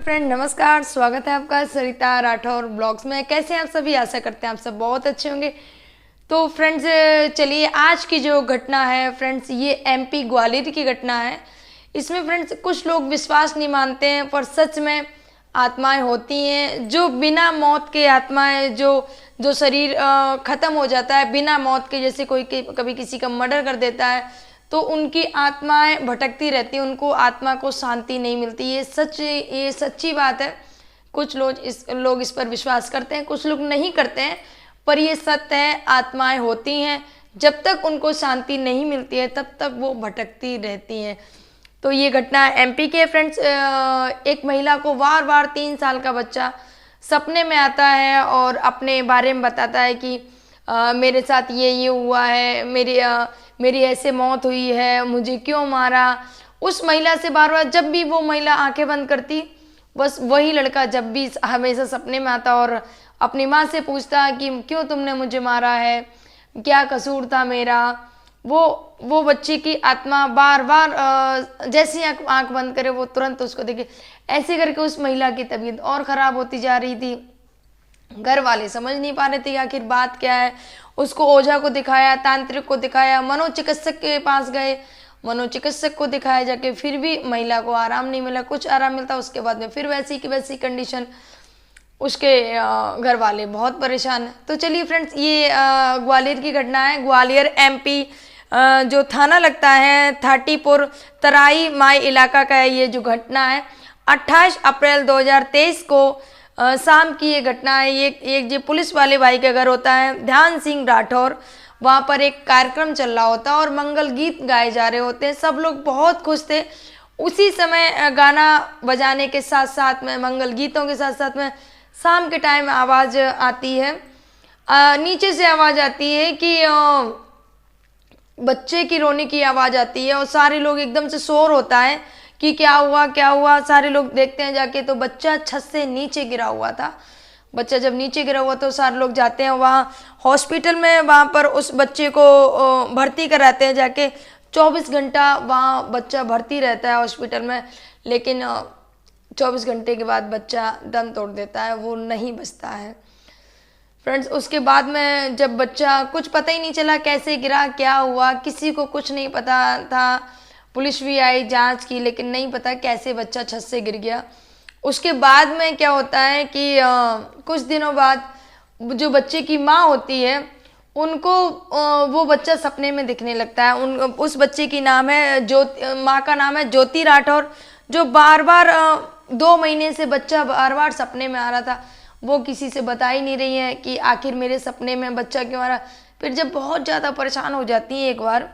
Friend नमस्कार, स्वागत है आपका सरिता राठौर ब्लॉग्स में। कैसे हैं आप सभी? आशा करते हैं आप सब बहुत अच्छे होंगे। तो फ्रेंड्स चलिए, आज की जो घटना है फ्रेंड्स, ये एमपी ग्वालियर की घटना है। इसमें फ्रेंड्स कुछ लोग विश्वास नहीं मानते हैं, पर सच में आत्माएं होती हैं जो बिना मौत के आत्माएं, जो शरीर ख़त्म हो जाता है बिना मौत के, जैसे कोई कभी किसी का मर्डर कर देता है तो उनकी आत्माएं भटकती रहती हैं, उनको आत्मा को शांति नहीं मिलती। ये सच्ची बात है। कुछ लोग इस पर विश्वास करते हैं, कुछ लोग नहीं करते हैं, पर ये सत्य है। आत्माएं होती हैं, जब तक उनको शांति नहीं मिलती है तब तक वो भटकती रहती हैं। तो ये घटना एमपी के फ्रेंड्स, एक महिला को बार बार 3 साल का बच्चा सपने में आता है और अपने बारे में बताता है कि मेरे साथ ये हुआ है, मेरी ऐसे मौत हुई है, मुझे क्यों मारा। उस महिला से बार बार, जब भी वो महिला आंखें बंद करती, बस वही लड़का जब भी हमेशा सपने में आता और अपनी माँ से पूछता कि क्यों तुमने मुझे मारा है, क्या कसूर था मेरा। वो बच्चे की आत्मा बार बार जैसे ही आंख बंद करे वो तुरंत उसको देखे। ऐसे करके उस महिला की तबीयत और ख़राब होती जा रही थी। घर वाले समझ नहीं पा रहे थे कि आखिर बात क्या है। उसको ओझा को दिखाया, तांत्रिक को दिखाया, मनोचिकित्सक के पास गए, मनोचिकित्सक को दिखाया जाके, फिर भी महिला को आराम नहीं मिला। कुछ आराम मिलता, उसके बाद में फिर वैसी की वैसी कंडीशन। उसके घर वाले बहुत परेशान हैं। तो चलिए फ्रेंड्स, ये ग्वालियर की घटना है। ग्वालियर एमपी जो थाना लगता है थाटीपुर तराई माई इलाका का है ये जो घटना है। 28 अप्रैल 2023 को शाम की ये घटना है। एक जो पुलिस वाले भाई का घर होता है, ध्यान सिंह राठौर, वहाँ पर एक कार्यक्रम चल रहा होता है और मंगल गीत गाए जा रहे होते हैं। सब लोग बहुत खुश थे। उसी समय गाना बजाने के साथ साथ में, मंगल गीतों के साथ साथ में, शाम के टाइम आवाज़ आती है, नीचे से आवाज़ आती है कि बच्चे की रोने की आवाज़ आती है और सारे लोग एकदम से शोर होता है कि क्या हुआ क्या हुआ। सारे लोग देखते हैं जाके तो बच्चा छत से नीचे गिरा हुआ था। बच्चा जब नीचे गिरा हुआ तो सारे लोग जाते हैं वहाँ हॉस्पिटल में, वहाँ पर उस बच्चे को भर्ती कराते हैं जाके। 24 घंटा वहाँ बच्चा भर्ती रहता है हॉस्पिटल में, लेकिन 24 घंटे के बाद बच्चा दम तोड़ देता है, वो नहीं बचता है फ्रेंड्स। उसके बाद में जब बच्चा, कुछ पता ही नहीं चला कैसे गिरा, क्या हुआ, किसी को कुछ नहीं पता था। पुलिस भी आई, जांच की, लेकिन नहीं पता कैसे बच्चा छत से गिर गया। उसके बाद में क्या होता है कि कुछ दिनों बाद जो बच्चे की माँ होती है उनको वो बच्चा सपने में दिखने लगता है। उस बच्चे की नाम है माँ का नाम है ज्योति राठौर, जो बार बार 2 महीने से बच्चा बार बार सपने में आ रहा था। वो किसी से बता ही नहीं रही है कि आखिर मेरे सपने में बच्चा क्यों आ रहा। फिर जब बहुत ज़्यादा परेशान हो जाती हैं एक बार,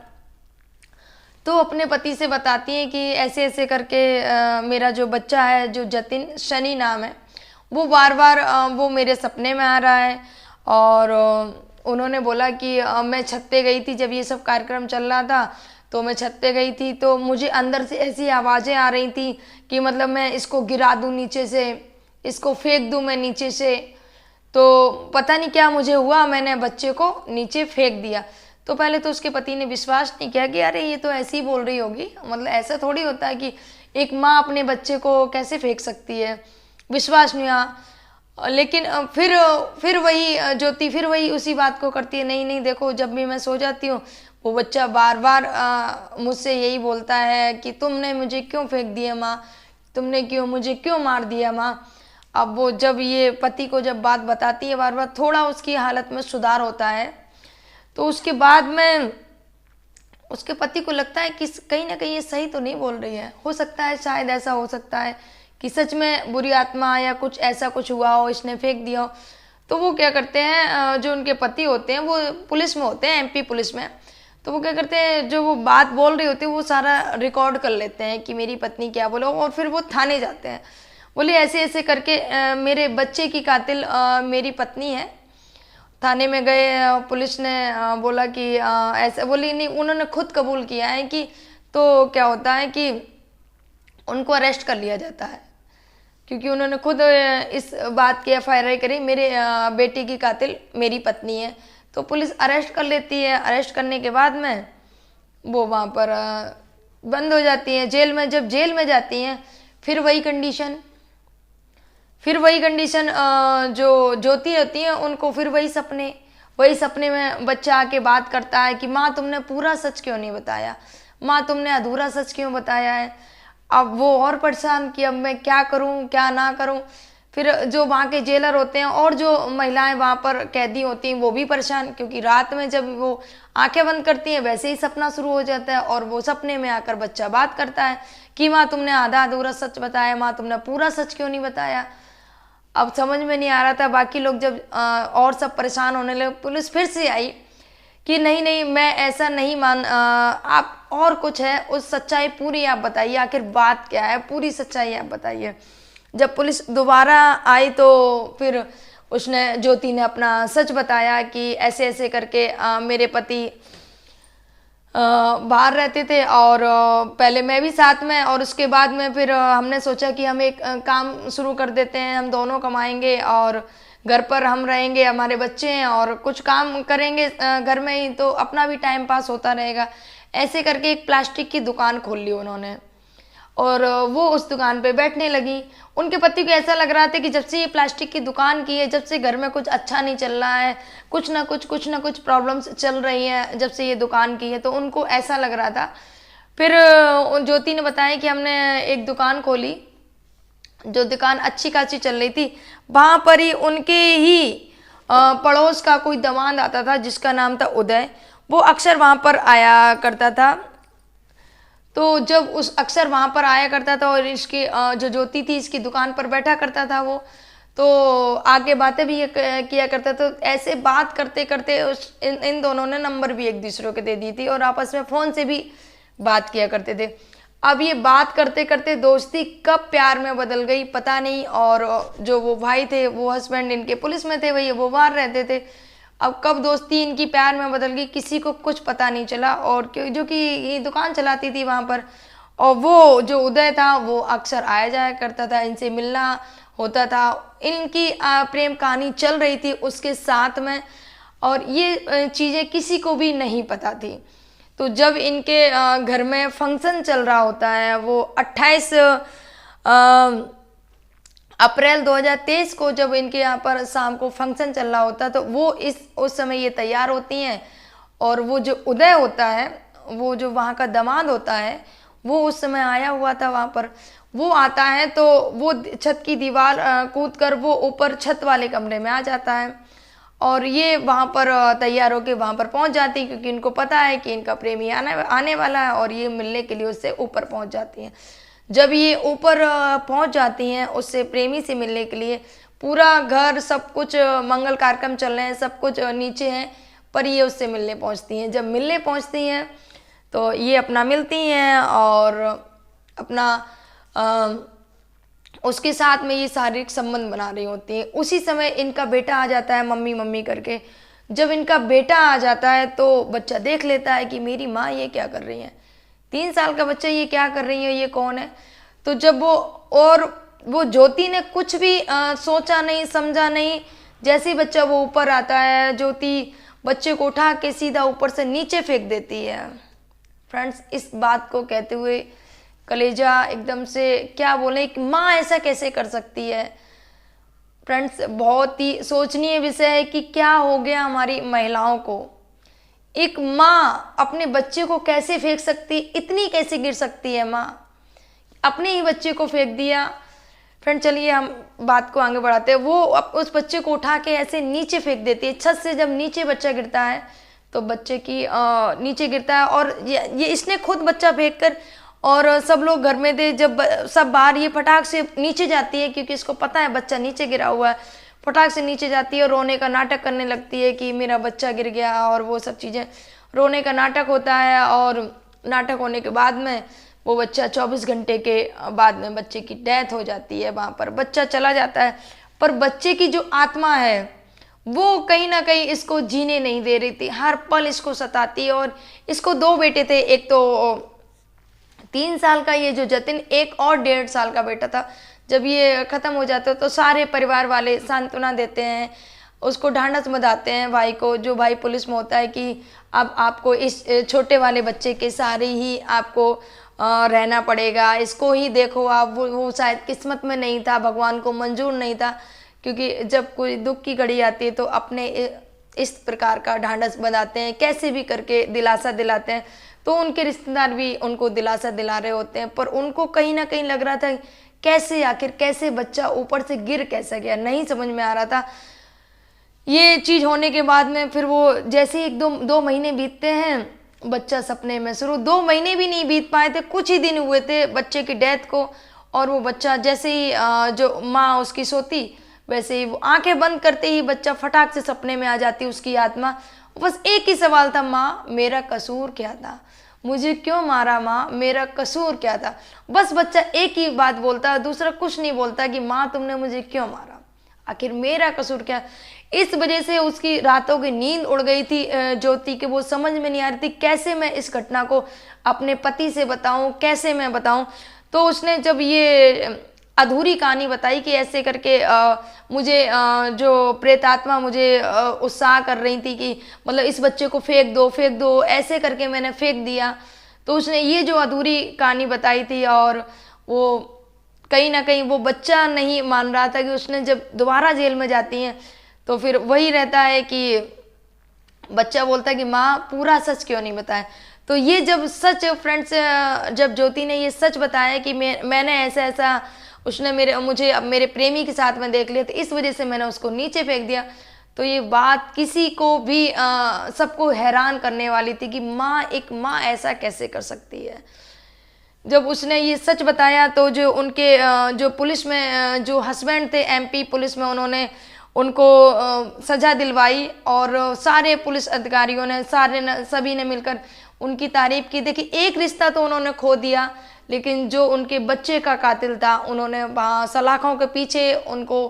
तो अपने पति से बताती हैं कि ऐसे ऐसे करके मेरा जो बच्चा है, जो जतिन शनि नाम है, वो बार बार वो मेरे सपने में आ रहा है। और उन्होंने बोला कि मैं छत पे गई थी, जब ये सब कार्यक्रम चल रहा था तो मैं छत पे गई थी, तो मुझे अंदर से ऐसी आवाज़ें आ रही थी कि मतलब मैं इसको गिरा दूँ नीचे से, इसको फेंक दूँ मैं नीचे से। तो पता नहीं क्या मुझे हुआ, मैंने बच्चे को नीचे फेंक दिया। तो पहले तो उसके पति ने विश्वास नहीं किया कि अरे ये तो ऐसे ही बोल रही होगी, मतलब ऐसा थोड़ी होता है कि एक माँ अपने बच्चे को कैसे फेंक सकती है। विश्वास नहीं हुआ। लेकिन फिर वही ज्योति फिर वही उसी बात को करती है, नहीं नहीं देखो, जब भी मैं सो जाती हूँ वो बच्चा बार बार मुझसे यही बोलता है कि तुमने मुझे क्यों फेंक दिया माँ, तुमने मुझे क्यों मार दिया माँ। अब वो जब ये पति को जब बात बताती है बार बार, थोड़ा उसकी हालत में सुधार होता है। तो उसके बाद में उसके पति को लगता है कि कहीं ना कहीं ये सही तो नहीं बोल रही है। हो सकता है, शायद ऐसा हो सकता है कि सच में बुरी आत्मा या कुछ ऐसा कुछ हुआ हो, इसने फेंक दिया हो। तो वो क्या करते हैं, जो उनके पति होते हैं वो पुलिस में होते हैं, एमपी पुलिस में। तो वो क्या करते हैं, जो वो बात बोल रही होती है वो सारा रिकॉर्ड कर लेते हैं कि मेरी पत्नी क्या बोला, और फिर वो थाने जाते हैं। बोले ऐसे ऐसे करके मेरे बच्चे की कातिल मेरी पत्नी है। थाने में गए, पुलिस ने बोला कि ऐसा, बोली नहीं, उन्होंने खुद कबूल किया है कि, तो क्या होता है कि उनको अरेस्ट कर लिया जाता है, क्योंकि उन्होंने खुद इस बात की एफआईआर करी, मेरे बेटे की कातिल मेरी पत्नी है। तो पुलिस अरेस्ट कर लेती है। अरेस्ट करने के बाद में वो वहाँ पर बंद हो जाती हैं जेल में। जब जेल में जाती हैं फिर वही कंडीशन, फिर वही कंडीशन, जो ज्योति होती है उनको फिर वही सपने में बच्चा आके बात करता है कि माँ तुमने पूरा सच क्यों नहीं बताया, माँ तुमने अधूरा सच क्यों बताया है। अब वो और परेशान कि अब मैं क्या करूँ क्या ना करूँ। फिर जो वहाँ के जेलर होते हैं और जो महिलाएं वहाँ पर कैदी होती हैं वो भी परेशान, क्योंकि रात में जब वो आंखें बंद करती हैं वैसे ही सपना शुरू हो जाता है, और वो सपने में आकर बच्चा बात करता है कि माँ तुमने आधा अधूरा सच बताया, माँ तुमने पूरा सच क्यों नहीं बताया। अब समझ में नहीं आ रहा था। बाकी लोग जब और सब परेशान होने लगे, पुलिस फिर से आई कि नहीं नहीं मैं ऐसा नहीं आप और कुछ है, उस सच्चाई पूरी आप बताइए, आखिर बात क्या है, पूरी सच्चाई आप बताइए। जब पुलिस दोबारा आई तो फिर उसने ज्योति ने अपना सच बताया कि ऐसे ऐसे करके मेरे पति बाहर रहते थे, और पहले मैं भी साथ में, और उसके बाद में फिर हमने सोचा कि हम एक काम शुरू कर देते हैं, हम दोनों कमाएंगे और घर पर हम रहेंगे, हमारे बच्चे हैं और कुछ काम करेंगे घर में ही, तो अपना भी टाइम पास होता रहेगा। ऐसे करके एक प्लास्टिक की दुकान खोल ली उन्होंने, और वो उस दुकान पे बैठने लगी। उनके पति को ऐसा लग रहा था कि जब से ये प्लास्टिक की दुकान की है, जब से घर में कुछ अच्छा नहीं चल रहा है, कुछ ना कुछ प्रॉब्लम्स चल रही हैं जब से ये दुकान की है, तो उनको ऐसा लग रहा था। फिर ज्योति ने बताया कि हमने एक दुकान खोली, जो दुकान अच्छी खासी चल रही थी, वहाँ पर ही उनके ही पड़ोस का कोई दामाद आता था जिसका नाम था उदय। वो अक्सर वहाँ पर आया करता था। तो जब उस अक्सर वहाँ पर आया करता था और इसकी जो ज्योति थी इसकी दुकान पर बैठा करता था वो, तो आगे बातें भी किया करता था। तो ऐसे बात करते करते इन दोनों ने नंबर भी एक दूसरे को दे दी थी और आपस में फ़ोन से भी बात किया करते थे। अब ये बात करते करते दोस्ती कब प्यार में बदल गई पता नहीं। और जो वो भाई थे, वो हस्बैंड इनके पुलिस में थे, वही वो बाहर रहते थे। अब कब दोस्ती इनकी प्यार में बदल गई किसी को कुछ पता नहीं चला। और जो कि ये दुकान चलाती थी वहाँ पर, और वो जो उदय था वो अक्सर आया जाया करता था, इनसे मिलना होता था, इनकी प्रेम कहानी चल रही थी उसके साथ में, और ये चीज़ें किसी को भी नहीं पता थी। तो जब इनके घर में फंक्शन चल रहा होता है, वो 28 अप्रैल 2023 को जब इनके यहाँ पर शाम को फंक्शन चल रहा होता, तो वो उस समय ये तैयार होती हैं, और वो जो उदय होता है, वो जो वहाँ का दामाद होता है, वो उस समय आया हुआ था वहाँ पर। वो आता है तो वो छत की दीवार कूद कर वो ऊपर छत वाले कमरे में आ जाता है, और ये वहाँ पर तैयार होकर वहाँ पर पहुँच जाती है, क्योंकि इनको पता है कि इनका प्रेमी आने वाला है, और ये मिलने के लिए उससे ऊपर पहुँच जाती हैं। जब ये ऊपर पहुंच जाती हैं उससे प्रेमी से मिलने के लिए, पूरा घर सब कुछ मंगल कार्यक्रम चल रहे हैं, सब कुछ नीचे हैं, पर ये उससे मिलने पहुंचती हैं। जब मिलने पहुंचती हैं तो ये अपना मिलती हैं और अपना उसके साथ में ये शारीरिक संबंध बना रही होती हैं। उसी समय इनका बेटा आ जाता है, मम्मी मम्मी करके। जब इनका बेटा आ जाता है तो बच्चा देख लेता है कि मेरी माँ ये क्या कर रही है, 3 साल का बच्चा ये क्या कर रही है, ये कौन है। तो जब वो ज्योति ने कुछ भी सोचा नहीं समझा नहीं, जैसे ही बच्चा वो ऊपर आता है, ज्योति बच्चे को उठा के सीधा ऊपर से नीचे फेंक देती है। फ्रेंड्स, इस बात को कहते हुए कलेजा एकदम से क्या बोले कि माँ ऐसा कैसे कर सकती है। फ्रेंड्स, बहुत ही सोचनीय विषय है कि क्या हो गया हमारी महिलाओं को। एक माँ अपने बच्चे को कैसे फेंक सकती, इतनी कैसे गिर सकती है माँ, अपने ही बच्चे को फेंक दिया। फ्रेंड, चलिए हम बात को आगे बढ़ाते हैं। वो उस बच्चे को उठा के ऐसे नीचे फेंक देती है। छत से जब नीचे बच्चा गिरता है तो बच्चे की नीचे गिरता है, और ये इसने खुद बच्चा फेंक कर, और सब लोग घर में थे, जब सब बाहर, ये फटाक से नीचे जाती है क्योंकि इसको पता है बच्चा नीचे गिरा हुआ है। फटाक से नीचे जाती है, रोने का नाटक करने लगती है कि मेरा बच्चा गिर गया, और वो सब चीज़ें, रोने का नाटक होता है। और नाटक होने के बाद में वो बच्चा 24 घंटे के बाद में बच्चे की डेथ हो जाती है। वहाँ पर बच्चा चला जाता है, पर बच्चे की जो आत्मा है वो कहीं ना कहीं इसको जीने नहीं दे रही थी, हर पल इसको सताती है। और इसको 2 बेटे थे, एक तो 3 साल का ये जो जतिन, एक और 1.5 साल का बेटा था। जब ये ख़त्म हो जाता है तो सारे परिवार वाले सांत्वना देते हैं, उसको ढांढस बंधाते हैं भाई को, जो भाई पुलिस में होता है, कि अब आपको इस छोटे वाले बच्चे के सारे ही आपको रहना पड़ेगा, इसको ही देखो आप, वो शायद किस्मत में नहीं था, भगवान को मंजूर नहीं था। क्योंकि जब कोई दुख की घड़ी आती है तो अपने इस प्रकार का ढांढस बनाते हैं, कैसे भी करके दिलासा दिलाते हैं। तो उनके रिश्तेदार भी उनको दिलासा दिला रहे होते हैं, पर उनको कहीं ना कहीं लग रहा था कैसे, आखिर कैसे बच्चा ऊपर से गिर कैसा गया, नहीं समझ में आ रहा था। ये चीज़ होने के बाद में फिर वो जैसे ही दो महीने बीतते हैं, बच्चा सपने में शुरू, 2 महीने भी नहीं बीत पाए थे, कुछ ही दिन हुए थे बच्चे की डेथ को। और वो बच्चा जैसे ही जो माँ उसकी सोती, वैसे ही वो आंखें बंद करते ही बच्चा फटाक से सपने में आ जाती उसकी आत्मा। बस एक ही सवाल था, माँ मेरा कसूर क्या था, मुझे क्यों मारा माँ, मेरा कसूर क्या था। बस बच्चा एक ही बात बोलता, दूसरा कुछ नहीं बोलता कि माँ तुमने मुझे क्यों मारा, आखिर मेरा कसूर क्या। इस वजह से उसकी रातों की नींद उड़ गई थी ज्योति के, वो समझ में नहीं आ रही थी कैसे मैं इस घटना को अपने पति से बताऊं, कैसे मैं बताऊं। तो उसने जब ये अधूरी कहानी बताई कि ऐसे करके मुझे जो प्रेतात्मा मुझे उत्साह कर रही थी कि मतलब इस बच्चे को फेंक दो, ऐसे करके मैंने फेंक दिया। तो उसने ये जो अधूरी कहानी बताई थी, और वो कहीं ना कहीं वो बच्चा नहीं मान रहा था कि उसने जब दोबारा जेल में जाती हैं तो फिर वही रहता है कि बच्चा बोलता है कि माँ पूरा सच क्यों नहीं बताया। तो ये जब सच फ्रेंड्स, जब ज्योति ने ये सच बताया कि मैंने ऐसा ऐसा, उसने मुझे अब मेरे प्रेमी के साथ में देख लिया, तो इस वजह से मैंने उसको नीचे फेंक दिया। तो ये बात किसी को भी सबको हैरान करने वाली थी कि एक माँ ऐसा कैसे कर सकती है। जब उसने ये सच बताया तो जो उनके जो पुलिस में जो हस्बैंड थे MP पुलिस में, उन्होंने उनको सजा दिलवाई, और सारे पुलिस अधिकारियों ने सभी ने मिलकर उनकी तारीफ की। देखिए एक रिश्ता तो उन्होंने खो दिया, लेकिन जो उनके बच्चे का कातिल था उन्होंने सलाखों के पीछे उनको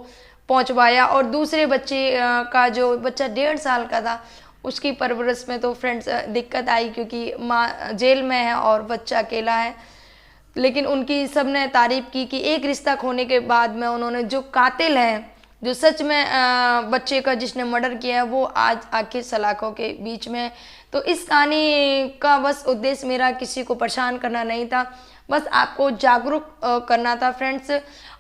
पहुंचवाया। और दूसरे बच्चे का जो बच्चा 1.5 साल का था, उसकी परवरिश में तो फ्रेंड्स दिक्कत आई, क्योंकि माँ जेल में है और बच्चा अकेला है। लेकिन उनकी सबने तारीफ की कि एक रिश्ता खोने के बाद में उन्होंने जो कातिल है, जो सच में बच्चे का जिसने मर्डर किया है, वो आज आखिर सलाखों के बीच में। तो इस कहानी का बस उद्देश्य मेरा किसी को परेशान करना नहीं था, बस आपको जागरूक करना था फ्रेंड्स।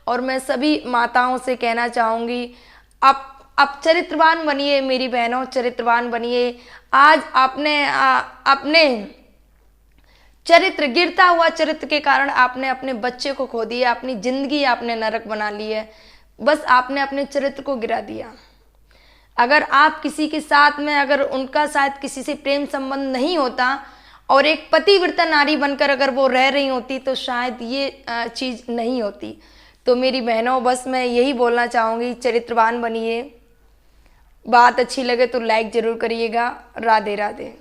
और मैं सभी माताओं से कहना चाहूँगी, आप चरित्रवान बनिए मेरी बहनों, चरित्रवान बनिए। आज आपने अपने चरित्र, गिरता हुआ चरित्र के कारण आपने अपने बच्चे को खो दिया, अपनी जिंदगी आपने नरक बना ली है, बस आपने अपने चरित्र को गिरा दिया। अगर आप किसी के साथ में, अगर उनका शायद किसी से प्रेम संबंध नहीं होता और एक पतिव्रता नारी बनकर अगर वो रह रही होती, तो शायद ये चीज़ नहीं होती। तो मेरी बहनों, बस मैं यही बोलना चाहूँगी, चरित्रवान बनिए। बात अच्छी लगे तो लाइक ज़रूर करिएगा। राधे राधे।